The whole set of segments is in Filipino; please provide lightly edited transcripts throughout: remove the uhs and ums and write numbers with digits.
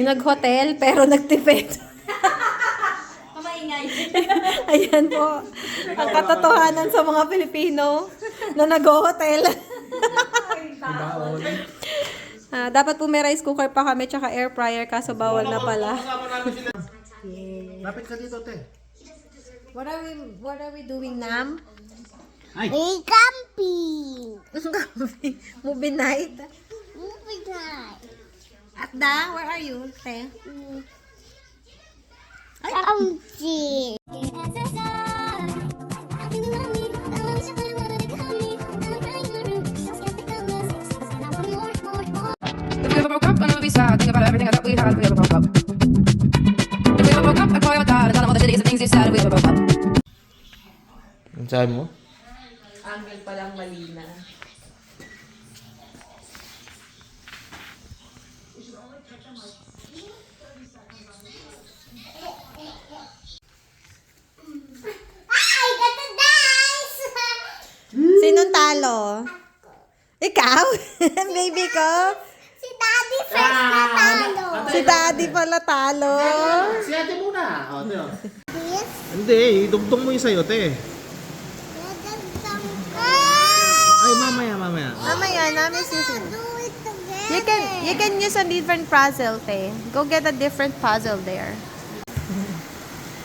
Yung nag-hotel, pero nagtipid. Kamaingay. Ayan po. Ang katotohanan sa mga Pilipino na nag-hotel. Dapat po may rice cooker pa kami tsaka air fryer kaso bawal na pala. Yeah. Lapit ka dito, te. What are we doing, Nam? Ay! Camping. Movie night. Moving night. Akda, where are you, te? Camping. If we ever broke up, I never be sad. Think about everything I thought we had. If we ever broke up. If we ever broke up, I'd call your dad and tell him all the shitty things you said. If we ever broke up. Ang sabi mo? Angle pa lang malina. I got the dice. Sinong talo? Ikaw? Baby ko? Si Daddy first na talo. Si daddy pala talo. Si ate muna. O, te. This. Hindi, idugtong mo yung sayo, te. Ay, mamaya. Mamaya namin susunod. Do it together. You can use a different puzzle, te. Go get a different puzzle there.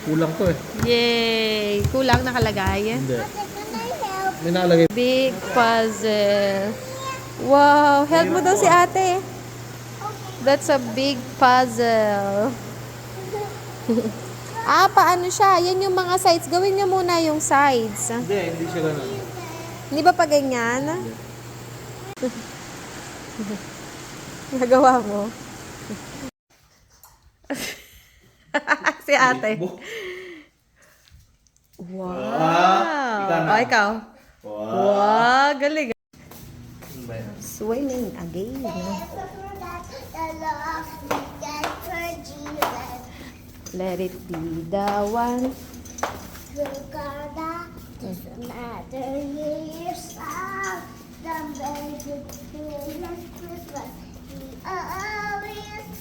Kulang to eh. Yay! Kulang nakalagay. Hindi. Can I help? May nakalagay. Big puzzle. Wow! Help mo daw si ate. That's a big puzzle. Paano siya? Yan yung mga sides. Gawin niyo muna yung sides. Hindi siya ganun. Hindi ba pa ganyan? Nagawa mo? Si ate. Wow! Ikaw? Wow! Galing. Swimming again. Let it be the one. Doesn't matter years of the very good feeling Christmas. We always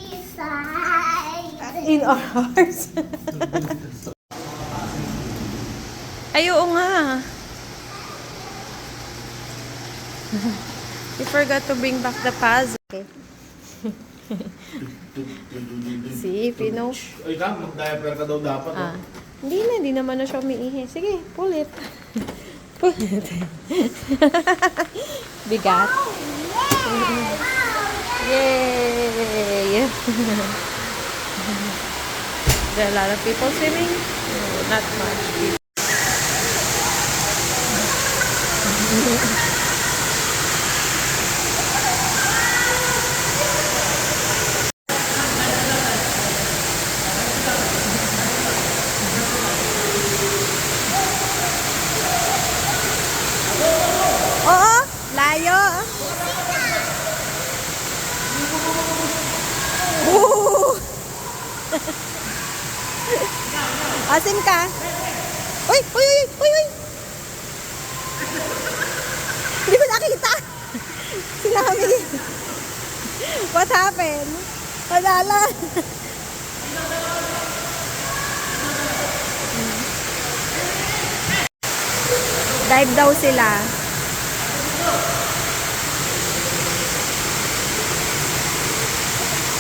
beside. In our hearts. Ay, oo nga. We forgot to bring back the puzzle. Okay. Si Pino. Ay, ka, mag-diaper ka daw dapat. Hindi naman na siya umiihi. Sige, pull it. Pull it. Bigat. Yay! There are a lot of people swimming? No, not much. Oo, layo. Asim ka. Uy! Hindi ko nakita. Sinami. What happened? Wala lang. Dive daw sila.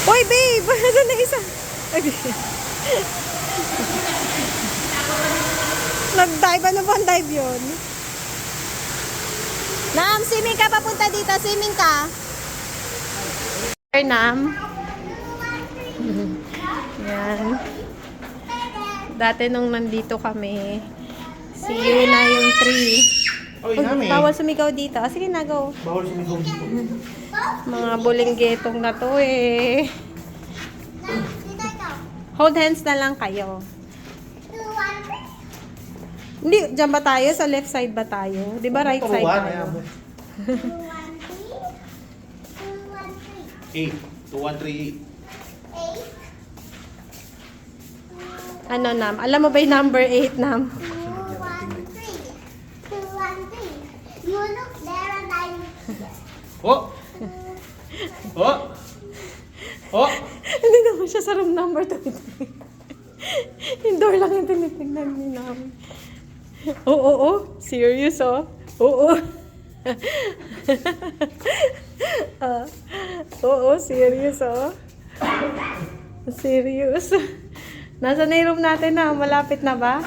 Uy, babe! Doon na isa. Nag-dive. Ano ba ang dive yun? Nam, swimming ka papunta dito. Swimming ka. Nam. Yan. Dati nung nandito kami, si Yuna yung tree. Oy, nami. Bawal sumigaw dito. Sige na, go. Bawal sumigaw dito. Mga bulinggetong na to eh. Hold hands na lang kayo. Hindi, dyan ba tayo? Sa left side ba tayo? Di ba right side tayo? 8. 2138. Ano, Nam? Alam mo ba yung number 8, Nam? 213. You look there and I look there. Oh! Oh! sa room number 23. Indoor lang yung tinitignan ni namin. Oo. Serious, oh. Oo. Oo, serious, oh. Serious. Nasa na yung room natin na? Malapit na ba?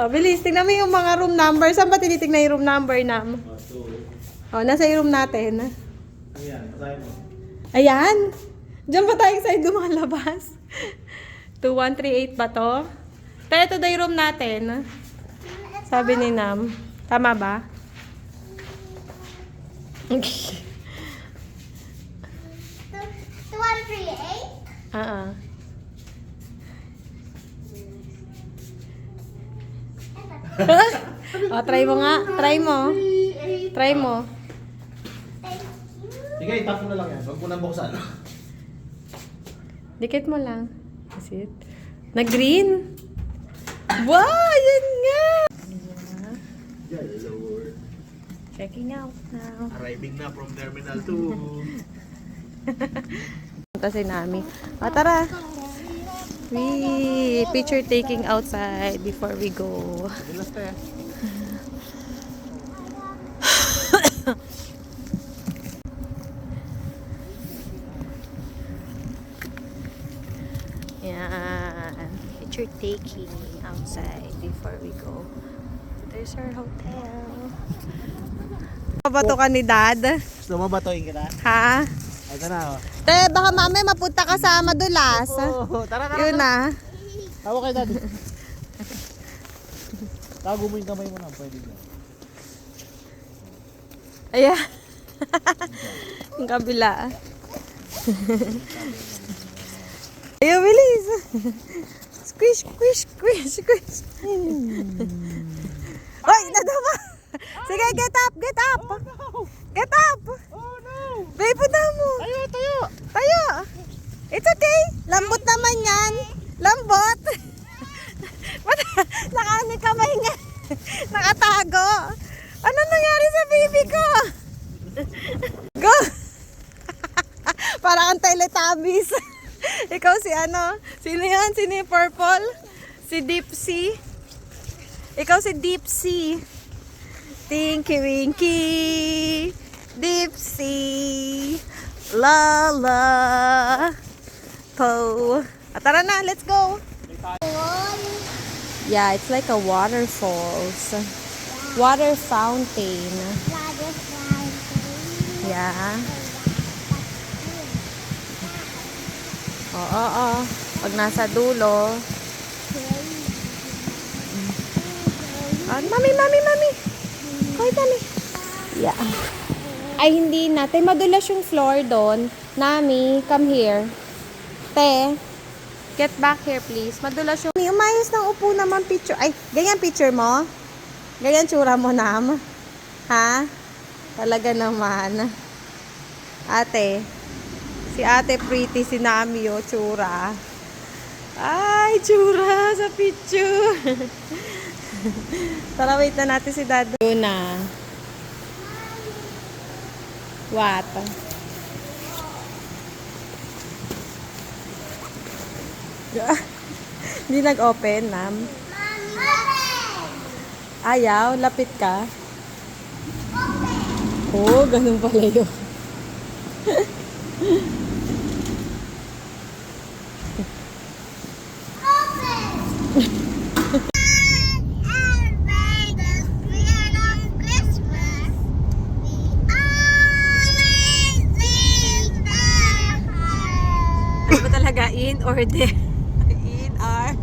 Bilis. Tingnan mo yung mga room number. Saan ba tinitignan yung room number, Nam? Nasa yung room natin. Ayan, pasahin mo. Ayan. Diyan ba tayo excited lumalabas? 2138 ba to? Tayo ito daw yung room natin. Sabi ni Nam. Tama ba? 2138? Try mo nga. Try mo. Try mo. Sige, itap mo na lang yan. Huwag mo nang buksan. Dikit mo lang. Is it? Na-green? Wow! Yan nga! Hello. Checking out now. Arriving na from Terminal 2. Punta si Nami. Tara! We picture taking outside before we go. Bilas tayo. Yan. Picture taking outside before we go. There's our hotel. Bato ka ni Dad? Gusto mo batuin kita? Ha? Ito na, oh. Te, baka mamaya mapunta ka sa madulas. Tara, Yun na. Tawa kayo, Daddy. Tago mo yung kamay mo na. Pwede dyan. Ayan. Ang kabila. Ayaw, bilis. Squish, squish, squish, squish. Hoy, nadama. Sige, get up, get up. Get up. Oh no! Babe, punta mo. Tayo! Tayo. It's okay. Lambot naman yan. Lambot. Ba't nakaano yung kamay nga? Nakatago. Ano nangyari sa baby ko? Go. Parang ang Teletubbies. Ikaw si ano? Sino yan? Sino yung purple? Si Dipsy. Ikaw si Dipsy. Tinky Winky. Dipsy. La la. Po. Tara na, let's go. Yeah, it's like a waterfalls. Water fountain. Yeah. Oo. Pag nasa dulo. Mami. Hoy, mami. Yeah. Ay, hindi na. Te, madulas yung floor doon. Nami, come here. Te, get back here, please. Madulas yung... Umayos ng upo naman picture. Ay, ganyan picture mo? Ganyan tsura mo, Nam? Ha? Talaga naman. Ate. Si ate pretty, si Nami, oh, tsura. Ay, tsura sa picture. Tara, wait na natin si Dad. Yun na. What? Hindi nag-open, Nam. Ayaw, lapit ka. Oh, ganun pala yun. Ano ba talaga? In or de? In or?